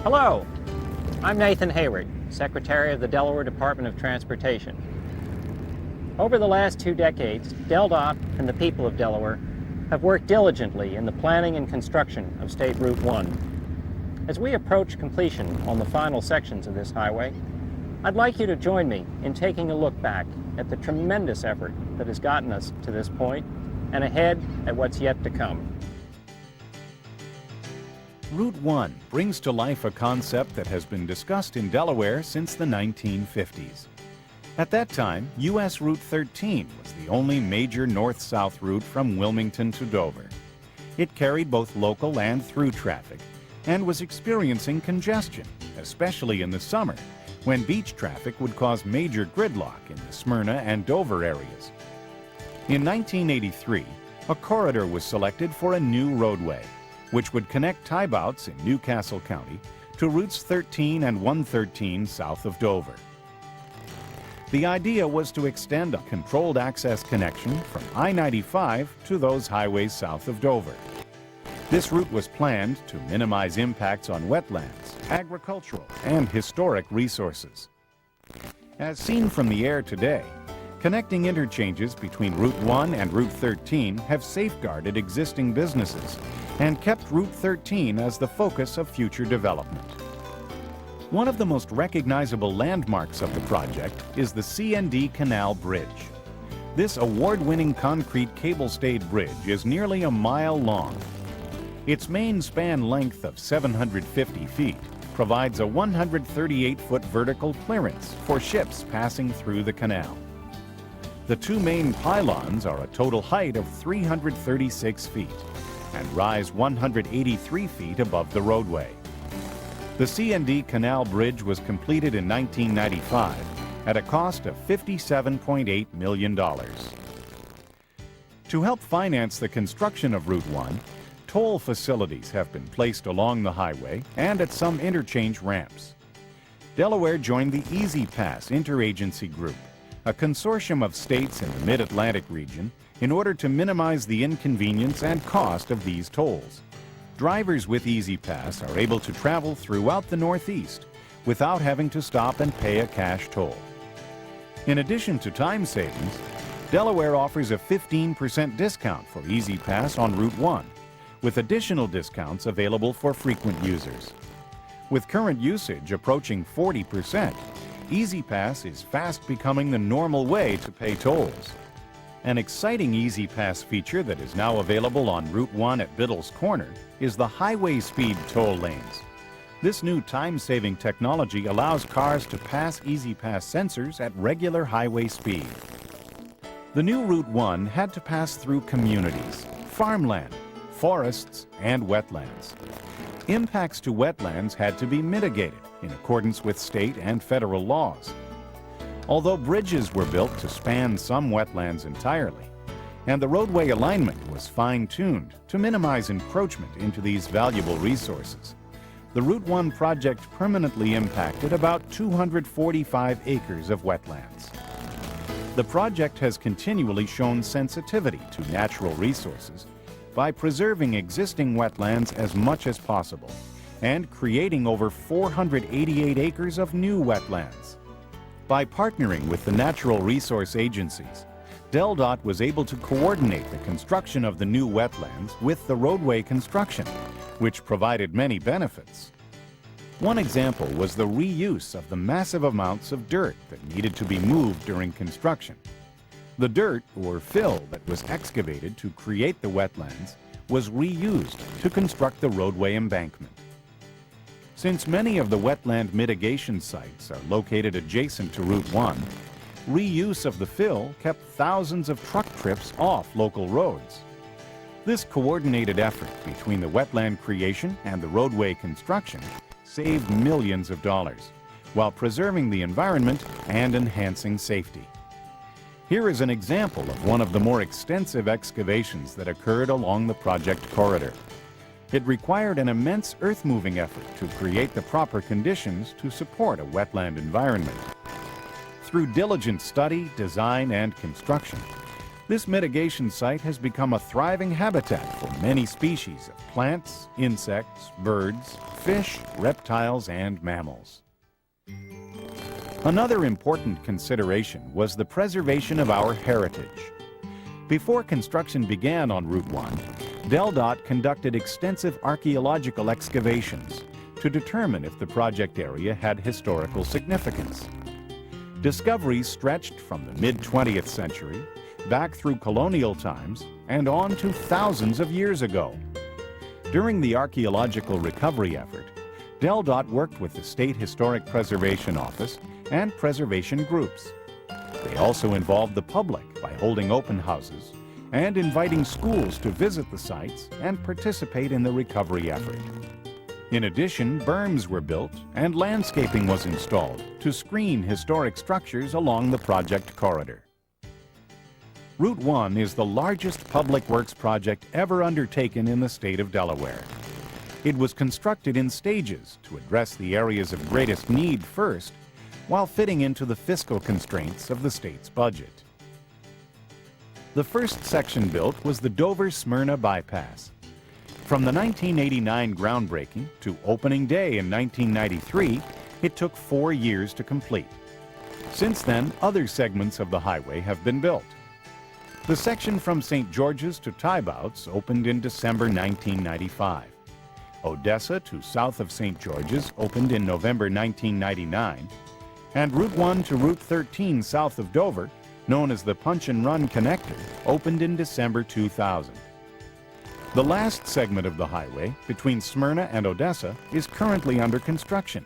Hello, I'm Nathan Hayward, Secretary of the Delaware Department of Transportation. Over the last 2 decades, DelDOT and the people of Delaware have worked diligently in the planning and construction of State Route 1. As we approach completion on the final sections of this highway, I'd like you to join me in taking a look back at the tremendous effort that has gotten us to this point and ahead at what's yet to come. Route 1 brings to life a concept that has been discussed in Delaware since the 1950s. At that time, U.S. Route 13 was the only major north-south route from Wilmington to Dover. It carried both local and through traffic and was experiencing congestion, especially in the summer, when beach traffic would cause major gridlock in the Smyrna and Dover areas. In 1983, a corridor was selected for a new roadway, which would connect tie-bouts in Newcastle County to routes 13 and 113 south of Dover. The idea was to extend a controlled access connection from I-95 to those highways south of Dover. This route was planned to minimize impacts on wetlands, agricultural, and historic resources. As seen from the air today, connecting interchanges between Route 1 and Route 13 have safeguarded existing businesses and kept Route 13 as the focus of future development. One of the most recognizable landmarks of the project is the C&D Canal Bridge. This award-winning concrete cable-stayed bridge is nearly a mile long. Its main span length of 750 feet provides a 138-foot vertical clearance for ships passing through the canal. The two main pylons are a total height of 336 feet and rise 183 feet above the roadway. The C&D Canal Bridge was completed in 1995 at a cost of $57.8 million. To help finance the construction of Route 1, toll facilities have been placed along the highway and at some interchange ramps. Delaware joined the Easy Pass Interagency Group, a consortium of states in the Mid-Atlantic region, in order to minimize the inconvenience and cost of these tolls. Drivers with Easy Pass are able to travel throughout the Northeast without having to stop and pay a cash toll. In addition to time savings, Delaware offers a 15% discount for Easy Pass on Route 1, with additional discounts available for frequent users. With current usage approaching 40%, Easy Pass is fast becoming the normal way to pay tolls. An exciting Easy Pass feature that is now available on Route 1 at Biddle's Corner is the highway speed toll lanes. This new time-saving technology allows cars to pass Easy Pass sensors at regular highway speed. The new Route 1 had to pass through communities, farmland, forests, and wetlands. Impacts to wetlands had to be mitigated in accordance with state and federal laws. Although bridges were built to span some wetlands entirely, and the roadway alignment was fine-tuned to minimize encroachment into these valuable resources, the Route 1 project permanently impacted about 245 acres of wetlands. The project has continually shown sensitivity to natural resources by preserving existing wetlands as much as possible and creating over 488 acres of new wetlands. By partnering with the natural resource agencies, DelDOT was able to coordinate the construction of the new wetlands with the roadway construction, which provided many benefits. One example was the reuse of the massive amounts of dirt that needed to be moved during construction. The dirt, or fill, that was excavated to create the wetlands was reused to construct the roadway embankment. Since many of the wetland mitigation sites are located adjacent to Route 1, reuse of the fill kept thousands of truck trips off local roads. This coordinated effort between the wetland creation and the roadway construction saved millions of dollars, while preserving the environment and enhancing safety. Here is an example of one of the more extensive excavations that occurred along the project corridor. It required an immense earth-moving effort to create the proper conditions to support a wetland environment. Through diligent study, design, and construction, This mitigation site has become a thriving habitat for many species of plants, insects, birds, fish, reptiles, and mammals. Another important consideration was the preservation of our heritage. Before construction began on Route 1, DelDOT conducted extensive archaeological excavations to determine if the project area had historical significance. Discoveries stretched from the mid-20th century back through colonial times and on to thousands of years ago. During the archaeological recovery effort, DelDOT worked with the State Historic Preservation Office and preservation groups. They also involved the public by holding open houses and inviting schools to visit the sites and participate in the recovery effort. In addition, berms were built and landscaping was installed to screen historic structures along the project corridor. Route 1 is the largest public works project ever undertaken in the state of Delaware. It was constructed in stages to address the areas of greatest need first, while fitting into the fiscal constraints of the state's budget. The first section built was the Dover-Smyrna bypass. From the 1989 groundbreaking to opening day in 1993, it took 4 years to complete. Since then, other segments of the highway have been built. The section from St. George's to Tyebouts opened in December 1995. Odessa to south of St. George's opened in November 1999, and Route 1 to Route 13 south of Dover, known as the Punch and Run Connector, opened in December 2000. The last segment of the highway, between Smyrna and Odessa, is currently under construction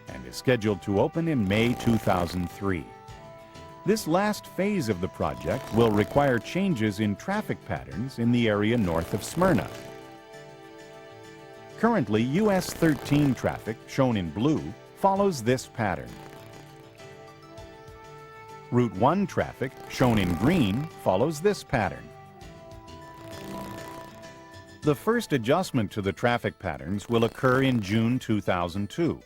and is scheduled to open in May 2003. This last phase of the project will require changes in traffic patterns in the area north of Smyrna. Currently, US 13 traffic, shown in blue, follows this pattern. Route 1 traffic, shown in green, follows this pattern. The first adjustment to the traffic patterns will occur in June 2002.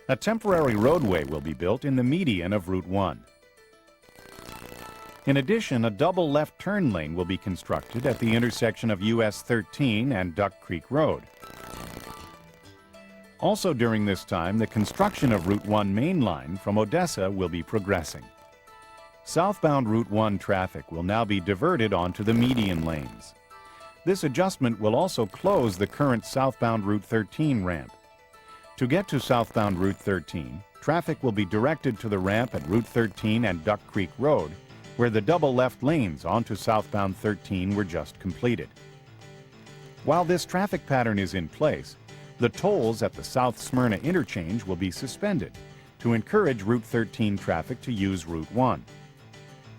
A temporary roadway will be built in the median of Route 1. In addition, a double left turn lane will be constructed at the intersection of US 13 and Duck Creek Road. Also during this time, the construction of Route 1 main line from Odessa will be progressing. Southbound Route 1 traffic will now be diverted onto the median lanes. This adjustment will also close the current southbound Route 13 ramp. To get to southbound Route 13, traffic will be directed to the ramp at Route 13 and Duck Creek Road, where the double left lanes onto southbound 13 were just completed. While this traffic pattern is in place, the tolls at the South Smyrna interchange will be suspended to encourage Route 13 traffic to use Route 1.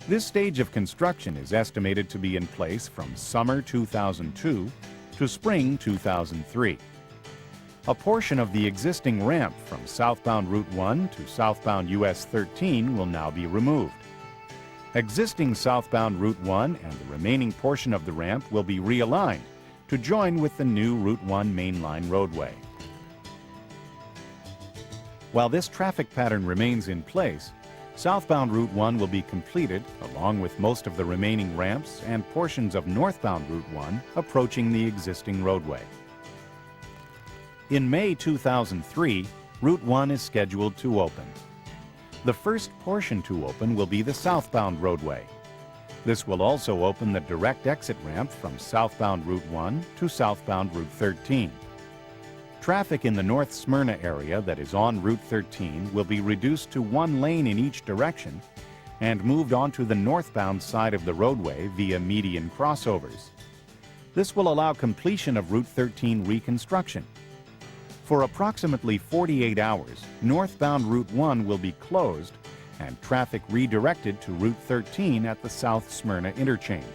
This stage of construction is estimated to be in place from summer 2002 to spring 2003. A portion of the existing ramp from southbound Route 1 to southbound US 13 will now be removed. Existing southbound Route 1 and the remaining portion of the ramp will be realigned to join with the new Route 1 mainline roadway. While this traffic pattern remains in place, southbound Route 1 will be completed along with most of the remaining ramps and portions of northbound Route 1 approaching the existing roadway. In May 2003, Route 1 is scheduled to open. The first portion to open will be the southbound roadway. This will also open the direct exit ramp from southbound Route 1 to southbound Route 13. Traffic in the North Smyrna area that is on Route 13 will be reduced to one lane in each direction and moved onto the northbound side of the roadway via median crossovers. This will allow completion of Route 13 reconstruction. For approximately 48 hours, northbound Route 1 will be closed and traffic redirected to Route 13 at the South Smyrna interchange.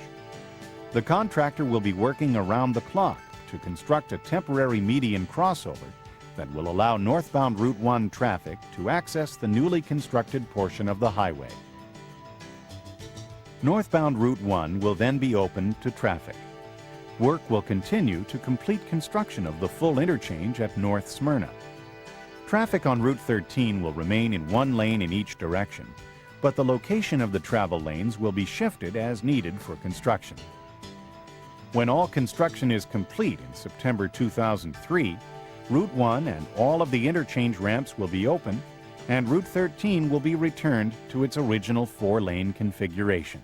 The contractor will be working around the clock to construct a temporary median crossover that will allow northbound Route 1 traffic to access the newly constructed portion of the highway. Northbound Route 1 will then be opened to traffic. Work will continue to complete construction of the full interchange at North Smyrna. Traffic on Route 13 will remain in one lane in each direction, but the location of the travel lanes will be shifted as needed for construction. When all construction is complete in September 2003, Route 1 and all of the interchange ramps will be open, and Route 13 will be returned to its original 4-lane configuration.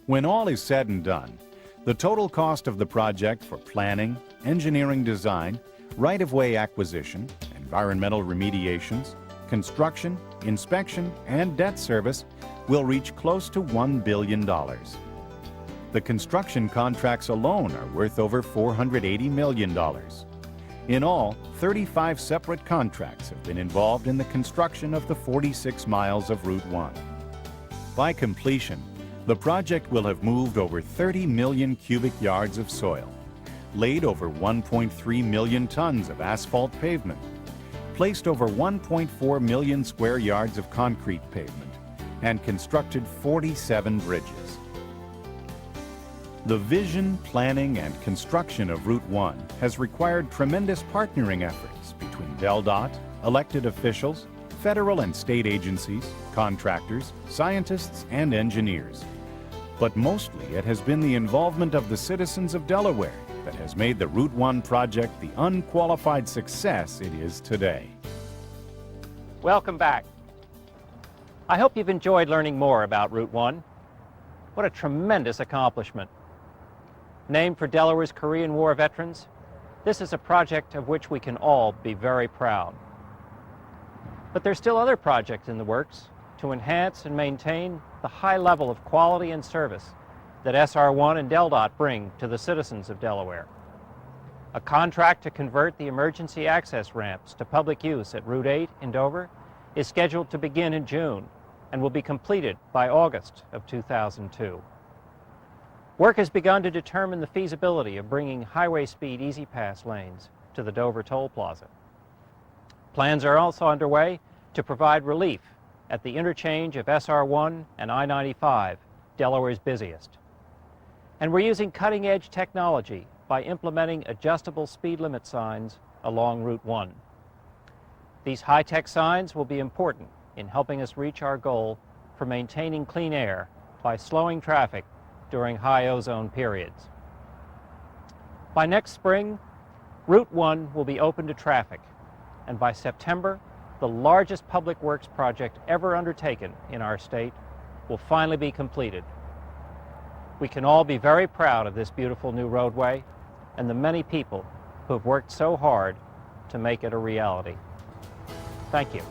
When all is said and done, the total cost of the project for planning, engineering design, right-of-way acquisition, environmental remediations, construction, inspection, and debt service will reach close to $1 billion. The construction contracts alone are worth over $480 million. In all, 35 separate contracts have been involved in the construction of the 46 miles of Route 1. By completion, the project will have moved over 30 million cubic yards of soil, laid over 1.3 million tons of asphalt pavement, placed over 1.4 million square yards of concrete pavement, and constructed 47 bridges. The vision, planning, and construction of Route 1 has required tremendous partnering efforts between DelDOT, elected officials, federal and state agencies, contractors, scientists, and engineers. But mostly it has been the involvement of the citizens of Delaware that has made the Route 1 project the unqualified success it is today. Welcome back. I hope you've enjoyed learning more about Route 1. What a tremendous accomplishment. Named for Delaware's Korean War veterans, this is a project of which we can all be very proud. But there's still other projects in the works to enhance and maintain the high level of quality and service that SR1 and DelDOT bring to the citizens of Delaware. A contract to convert the emergency access ramps to public use at Route 8 in Dover is scheduled to begin in June and will be completed by August of 2002. Work has begun to determine the feasibility of bringing highway speed easy pass lanes to the Dover Toll Plaza. Plans are also underway to provide relief at the interchange of SR1 and I-95, Delaware's busiest. And we're using cutting-edge technology by implementing adjustable speed limit signs along Route 1. These high-tech signs will be important in helping us reach our goal for maintaining clean air by slowing traffic during high ozone periods. By next spring, Route 1 will be open to traffic, and by September, the largest public works project ever undertaken in our state will finally be completed. We can all be very proud of this beautiful new roadway and the many people who have worked so hard to make it a reality. Thank you.